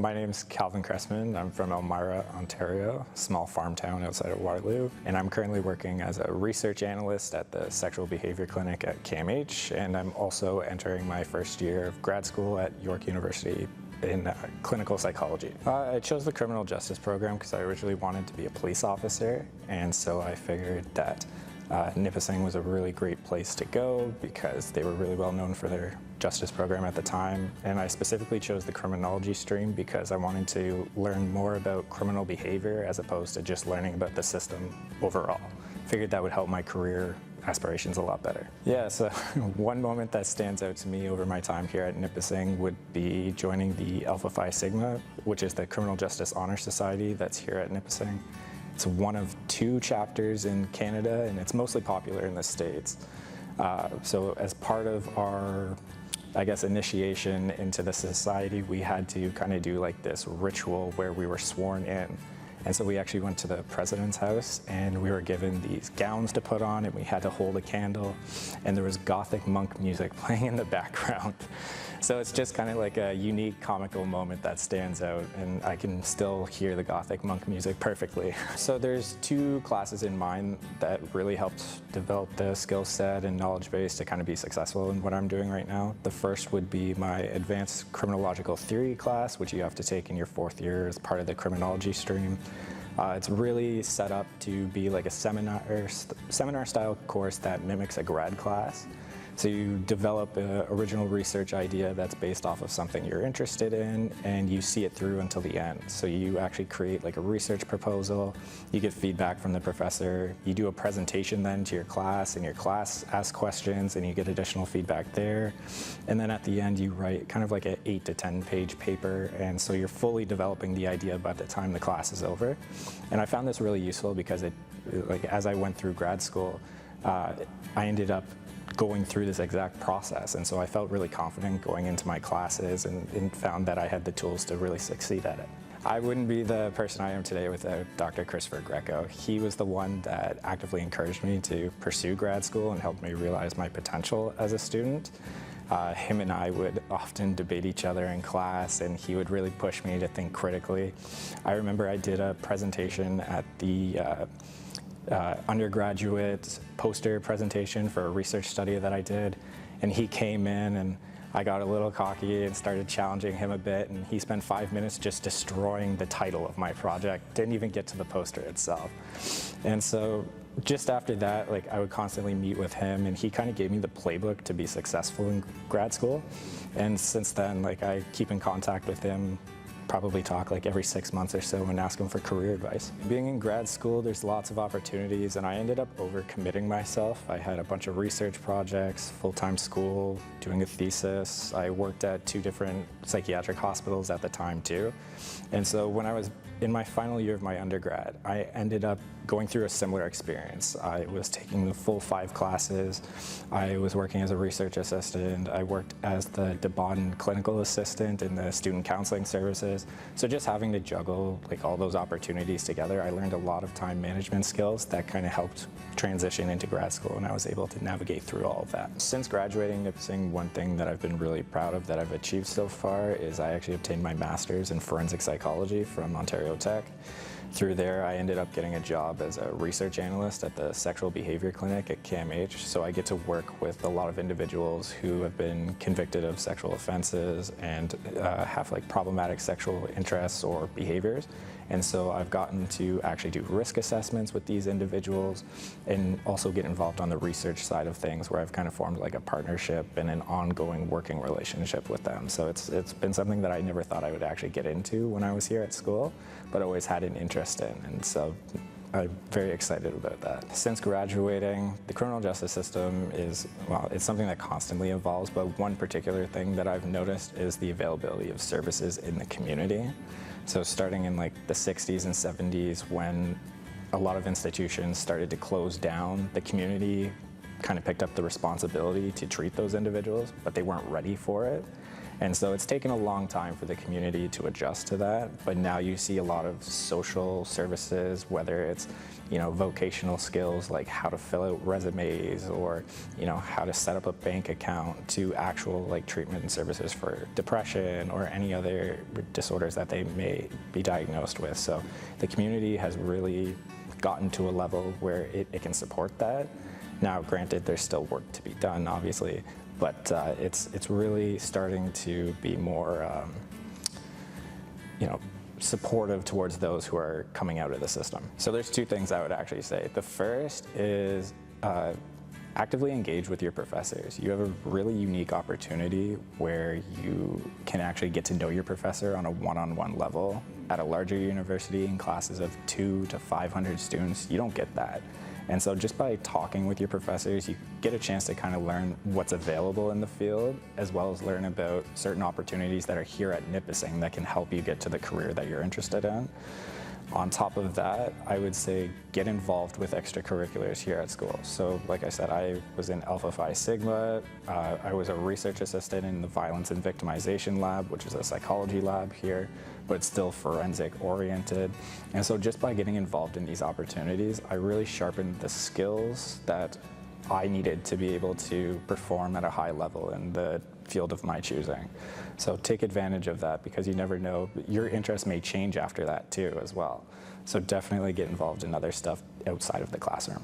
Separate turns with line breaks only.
my name's Calvin Cressman. I'm from Elmira, Ontario, a small farm town outside of Waterloo. And I'm currently working as a research analyst at the Sexual Behavior Clinic at KMH. And I'm also entering my first year of grad school at York University in clinical psychology. I chose the criminal justice program because I originally wanted to be a police officer. And so I figured that Nipissing was a really great place to go because they were really well known for their justice program at the time. And I specifically chose the criminology stream because I wanted to learn more about criminal behavior as opposed to just learning about the system overall. Figured that would help my career aspirations a lot better. Yeah, so one moment that stands out to me over my time here at Nipissing would be joining the Alpha Phi Sigma, which is the Criminal Justice Honor Society that's here at Nipissing. It's one of 2 chapters in Canada, and it's mostly popular in the States. So as part of our, I guess, initiation into the society, we had to kind of do like this ritual where we were sworn in. And so we actually went to the president's house and we were given these gowns to put on and we had to hold a candle and there was Gothic monk music playing in the background. So it's just kind of like a unique comical moment that stands out and I can still hear the Gothic monk music perfectly. So there's 2 classes in mind that really helped develop the skill set and knowledge base to kind of be successful in what I'm doing right now. The first would be my advanced criminological theory class, which you have to take in your 4th year as part of the criminology stream. It's really set up to be like a seminar-style course that mimics a grad class. So you develop an original research idea that's based off of something you're interested in, and you see it through until the end. So you actually create like a research proposal, you get feedback from the professor, you do a presentation then to your class, and your class asks questions, and you get additional feedback there. And then at the end, you write kind of like an 8 to 10 page paper, and so you're fully developing the idea by the time the class is over. And I found this really useful because as I went through grad school, I ended up going through this exact process, and so I felt really confident going into my classes and found that I had the tools to really succeed at it. I wouldn't be the person I am today without Dr. Christopher Greco. He was the one that actively encouraged me to pursue grad school and helped me realize my potential as a student. Him and I would often debate each other in class, and he would really push me to think critically. I remember I did a presentation at the undergraduate poster presentation for a research study that I did, and he came in and I got a little cocky and started challenging him a bit, and he spent 5 minutes just destroying the title of my project, didn't even get to the poster itself. And so just after that, like, I would constantly meet with him, and he kind of gave me the playbook to be successful in grad school. And since then, like, I keep in contact with him, probably talk like every 6 months or so and ask him for career advice. Being in grad school, there's lots of opportunities, and I ended up overcommitting myself. I had a bunch of research projects, full-time school, doing a thesis. I worked at 2 different psychiatric hospitals at the time too. And so when I was in my final year of my undergrad, I ended up going through a similar experience. I was taking the full 5 classes. I was working as a research assistant. I worked as the DeBon clinical assistant in the student counseling services. So just having to juggle like all those opportunities together, I learned a lot of time management skills that kind of helped transition into grad school, and I was able to navigate through all of that. Since graduating Nipissing, one thing that I've been really proud of that I've achieved so far is I actually obtained my master's in forensic psychology from Ontario Tech. Through there, I ended up getting a job as a research analyst at the Sexual Behavior Clinic at KMH, so I get to work with a lot of individuals who have been convicted of sexual offenses and have like problematic sexual interests or behaviors. And so I've gotten to actually do risk assessments with these individuals and also get involved on the research side of things, where I've kind of formed like a partnership and an ongoing working relationship with them. So it's been something that I never thought I would actually get into when I was here at school, but always had an interest in. And so I'm very excited about that. Since graduating, the criminal justice system is, well, it's something that constantly evolves, but one particular thing that I've noticed is the availability of services in the community. So starting in like the 60s and 70s, when a lot of institutions started to close down, the community kind of picked up the responsibility to treat those individuals, but they weren't ready for it. And so it's taken a long time for the community to adjust to that, but now you see a lot of social services, whether it's vocational skills like how to fill out resumes or how to set up a bank account, to actual treatment and services for depression or any other disorders that they may be diagnosed with. So the community has really gotten to a level where it can support that. Now, granted, there's still work to be done, obviously, but it's really starting to be more, supportive towards those who are coming out of the system. So there's two things I would actually say. The first is actively engage with your professors. You have a really unique opportunity where you can actually get to know your professor on a one-on-one level. At a larger university in classes of 200 to 500 students, you don't get that. And so just by talking with your professors, you get a chance to kind of learn what's available in the field, as well as learn about certain opportunities that are here at Nipissing that can help you get to the career that you're interested in. On top of that, I would say get involved with extracurriculars here at school. So like I said, I was in Alpha Phi Sigma. I was a research assistant in the Violence and Victimization Lab, which is a psychology lab here, but it's still forensic oriented. And so just by getting involved in these opportunities, I really sharpened the skills that I needed to be able to perform at a high level in the field of my choosing. So take advantage of that, because you never know, your interest may change after that too as well. So definitely get involved in other stuff outside of the classroom.